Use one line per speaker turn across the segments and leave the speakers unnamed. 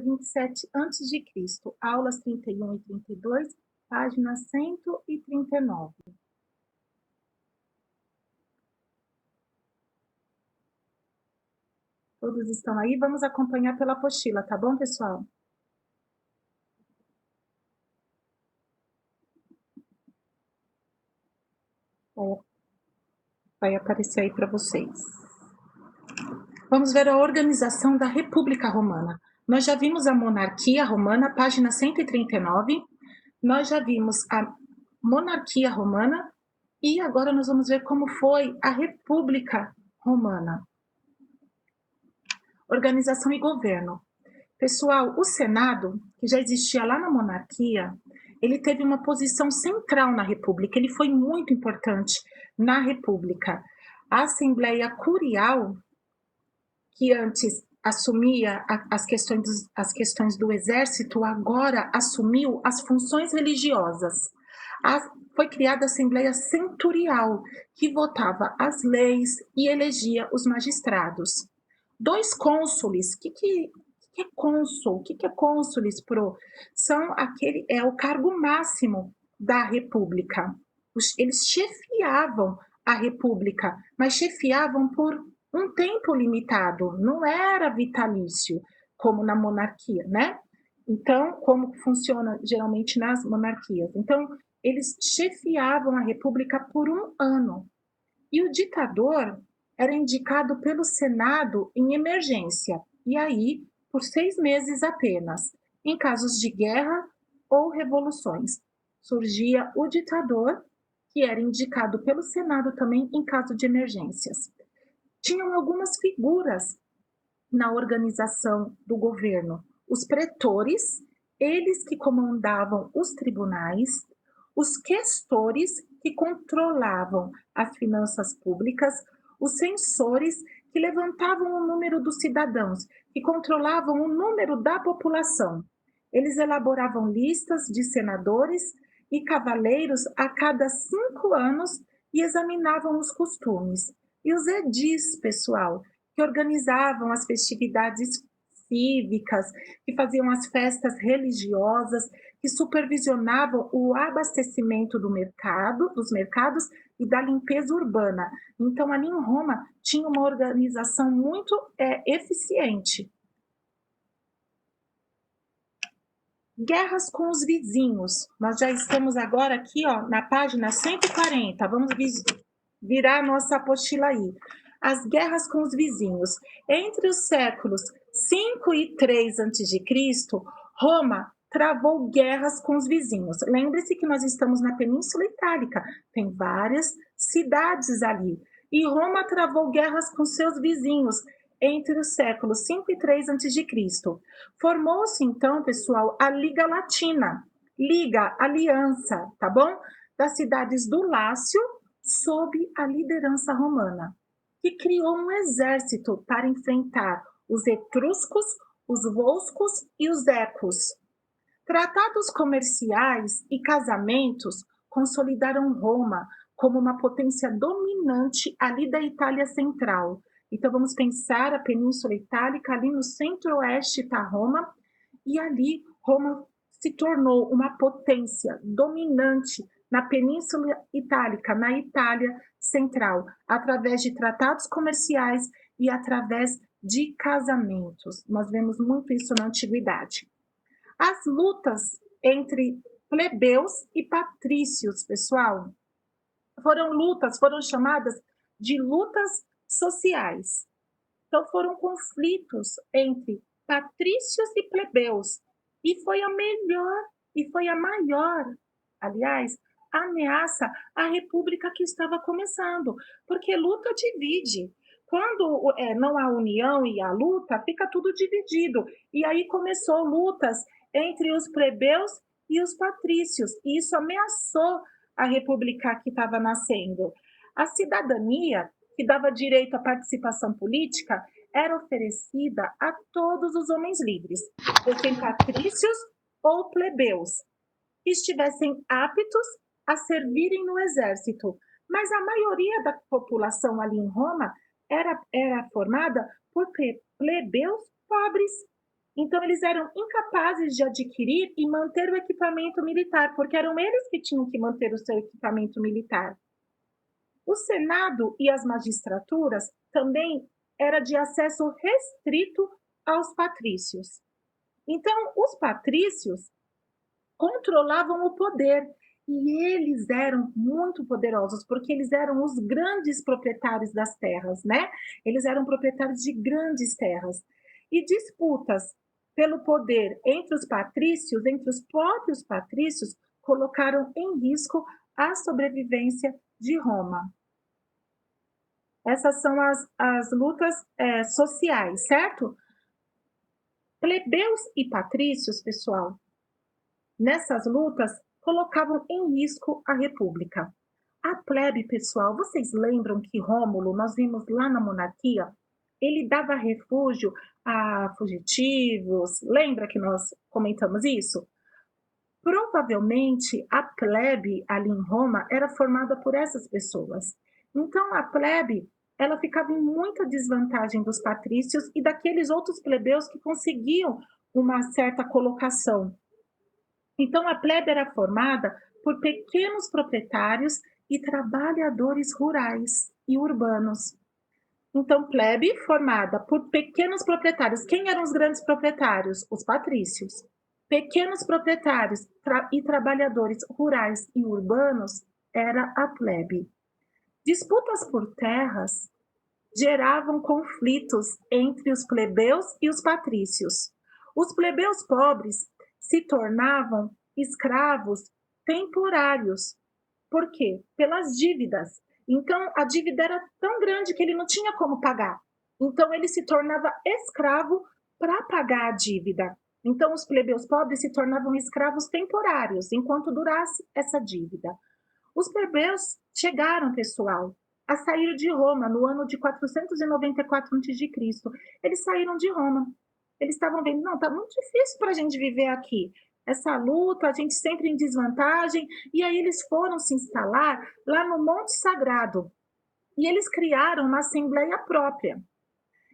27 a.C., aulas 31 e 32, página 139. Todos estão aí? Vamos acompanhar pela apostila, tá bom, pessoal? Vai aparecer aí para vocês. Vamos ver a organização da República Romana. Nós já vimos a monarquia romana, página 139. Nós já vimos a monarquia romana e agora nós vamos ver como foi a República Romana. Organização e governo. Pessoal, o Senado, que já existia lá na monarquia, ele teve uma posição central na República, ele foi muito importante na República. A Assembleia Curial, que antes assumia as questões do exército, agora assumiu as funções religiosas. Foi criada a Assembleia Centurial, que votava as leis e elegia os magistrados. 2 cônsules, o que é cônsul? O que é cônsules, pro? É o cargo máximo da República. Eles chefiavam a República, mas chefiavam por um tempo limitado, não era vitalício, como na monarquia, né? Então, como funciona geralmente nas monarquias? Então, eles chefiavam a República por 1 ano. E o ditador era indicado pelo Senado em emergência, e aí por 6 meses apenas. Em casos de guerra ou revoluções, surgia o ditador, que era indicado pelo Senado também em caso de emergências. Tinham algumas figuras na organização do governo. Os pretores, eles que comandavam os tribunais, os questores, que controlavam as finanças públicas, os censores, que levantavam o número dos cidadãos, que controlavam o número da população. Eles elaboravam listas de senadores e cavaleiros a cada 5 anos e examinavam os costumes. E os edis, pessoal, que organizavam as festividades cívicas, que faziam as festas religiosas, que supervisionavam o abastecimento dos mercados e da limpeza urbana. Então, ali em Roma, tinha uma organização muito eficiente. Guerras com os vizinhos. Nós já estamos agora aqui, ó, na página 140. Vamos virar a nossa apostila aí. As guerras com os vizinhos. Entre os séculos 5 e 3 a.C., Roma travou guerras com os vizinhos. Lembre-se que nós estamos na Península Itálica, tem várias cidades ali. E Roma travou guerras com seus vizinhos entre os séculos 5 e 3 a.C. Formou-se, então, pessoal, a Liga Latina, Liga, aliança, tá bom? Das cidades do Lácio, sob a liderança romana, que criou um exército para enfrentar os etruscos, os volscos e os ecos. Tratados comerciais e casamentos consolidaram Roma como uma potência dominante ali da Itália Central. Então, vamos pensar a Península Itálica, ali no centro-oeste está Roma, e ali Roma se tornou uma potência dominante na Península Itálica, na Itália Central, através de tratados comerciais e através de casamentos. Nós vemos muito isso na Antiguidade. As lutas entre plebeus e patrícios, pessoal, foram chamadas de lutas sociais. Então, foram conflitos entre patrícios e plebeus. E foi a maior, aliás, ameaça à república que estava começando, porque luta divide. Quando não há união e há luta, fica tudo dividido. E aí começou lutas entre os plebeus e os patrícios, e isso ameaçou a república que estava nascendo. A cidadania, que dava direito à participação política, era oferecida a todos os homens livres, fossem patrícios ou plebeus, que estivessem aptos a servirem no exército. Mas a maioria da população ali em Roma era formada por plebeus pobres. Então, eles eram incapazes de adquirir e manter o equipamento militar, porque eram eles que tinham que manter o seu equipamento militar. O Senado e as magistraturas também era de acesso restrito aos patrícios. Então, os patrícios controlavam o poder e eles eram muito poderosos, porque eles eram os grandes proprietários das terras, né? Eles eram proprietários de grandes terras. E disputas pelo poder entre os patrícios, entre os próprios patrícios, colocaram em risco a sobrevivência de Roma. Essas são as lutas sociais, certo? Plebeus e patrícios, pessoal, nessas lutas colocavam em risco a república. A plebe, pessoal, vocês lembram que Rômulo, nós vimos lá na monarquia, ele dava refúgio a fugitivos, lembra que nós comentamos isso? Provavelmente a plebe ali em Roma era formada por essas pessoas. Então a plebe, ela ficava em muita desvantagem dos patrícios e daqueles outros plebeus que conseguiam uma certa colocação. Então a plebe era formada por pequenos proprietários e trabalhadores rurais e urbanos. Então, plebe formada por pequenos proprietários. Quem eram os grandes proprietários? Os patrícios. Pequenos proprietários e trabalhadores rurais e urbanos era a plebe. Disputas por terras geravam conflitos entre os plebeus e os patrícios. Os plebeus pobres se tornavam escravos temporários. Por quê? Pelas dívidas. Então, a dívida era tão grande que ele não tinha como pagar. Então, ele se tornava escravo para pagar a dívida. Então, os plebeus pobres se tornavam escravos temporários, enquanto durasse essa dívida. Os plebeus chegaram, pessoal, a sair de Roma no ano de 494 a.C. Eles saíram de Roma. Eles estavam vendo, não, tá muito difícil para a gente viver aqui. Essa luta, a gente sempre em desvantagem. E aí eles foram se instalar lá no Monte Sagrado. E eles criaram uma assembleia própria.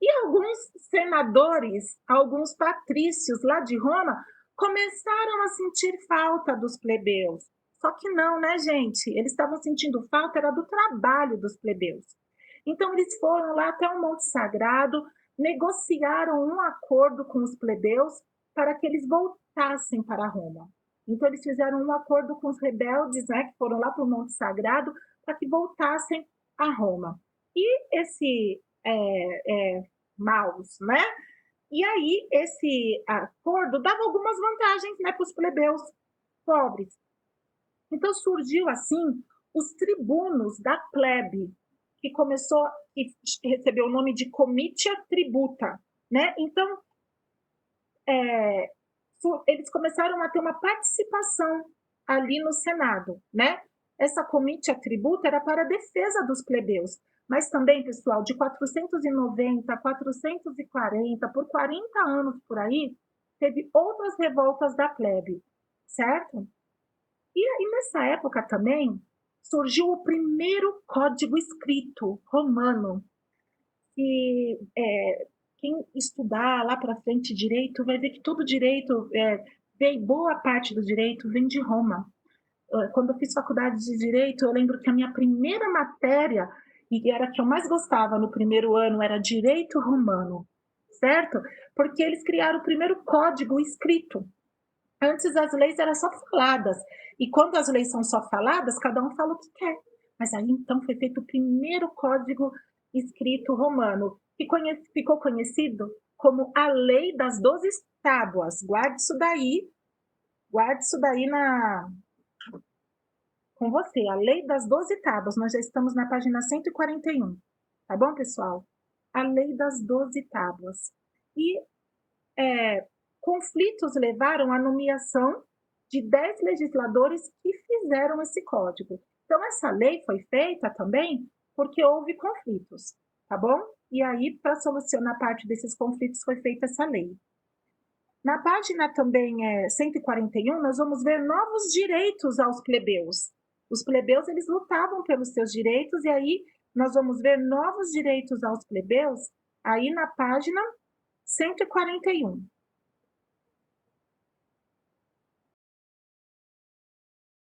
E alguns senadores, alguns patrícios lá de Roma, começaram a sentir falta dos plebeus. Só que não, né, gente? Eles estavam sentindo falta, era do trabalho dos plebeus. Então, eles foram lá até o Monte Sagrado, negociaram um acordo com os plebeus para que eles voltassem para Roma. Então, eles fizeram um acordo com os rebeldes, né, que foram lá para o Monte Sagrado, para que voltassem a Roma. E esse maus, né? E aí, esse acordo dava algumas vantagens, né, para os plebeus pobres. Então, surgiu, assim, os tribunos da plebe, que recebeu o nome de comitia tributa, né? Então, eles começaram a ter uma participação ali no Senado, né? Essa comitia tributa era para a defesa dos plebeus, mas também, pessoal, de 490 a 440, por 40 anos por aí, teve outras revoltas da plebe, certo? E aí, nessa época também, surgiu o primeiro código escrito romano, que quem estudar lá para frente direito vai ver que todo direito, boa parte do direito vem de Roma. Quando eu fiz faculdade de direito, eu lembro que a minha primeira matéria, e era a que eu mais gostava no primeiro ano, era direito romano, certo? Porque eles criaram o primeiro código escrito. Antes as leis eram só faladas, e quando as leis são só faladas, cada um fala o que quer. Mas aí então foi feito o primeiro código escrito romano, que ficou conhecido como a Lei das 12 Tábuas. Guarde isso daí com você, a Lei das 12 Tábuas. Nós já estamos na página 141, tá bom, pessoal? A Lei das 12 Tábuas. E conflitos levaram à nomeação de 10 legisladores que fizeram esse código. Então, essa lei foi feita também porque houve conflitos, tá bom? E aí, para solucionar parte desses conflitos, foi feita essa lei. Na página também 141, nós vamos ver novos direitos aos plebeus. Os plebeus, eles lutavam pelos seus direitos, e aí nós vamos ver novos direitos aos plebeus aí na página 141.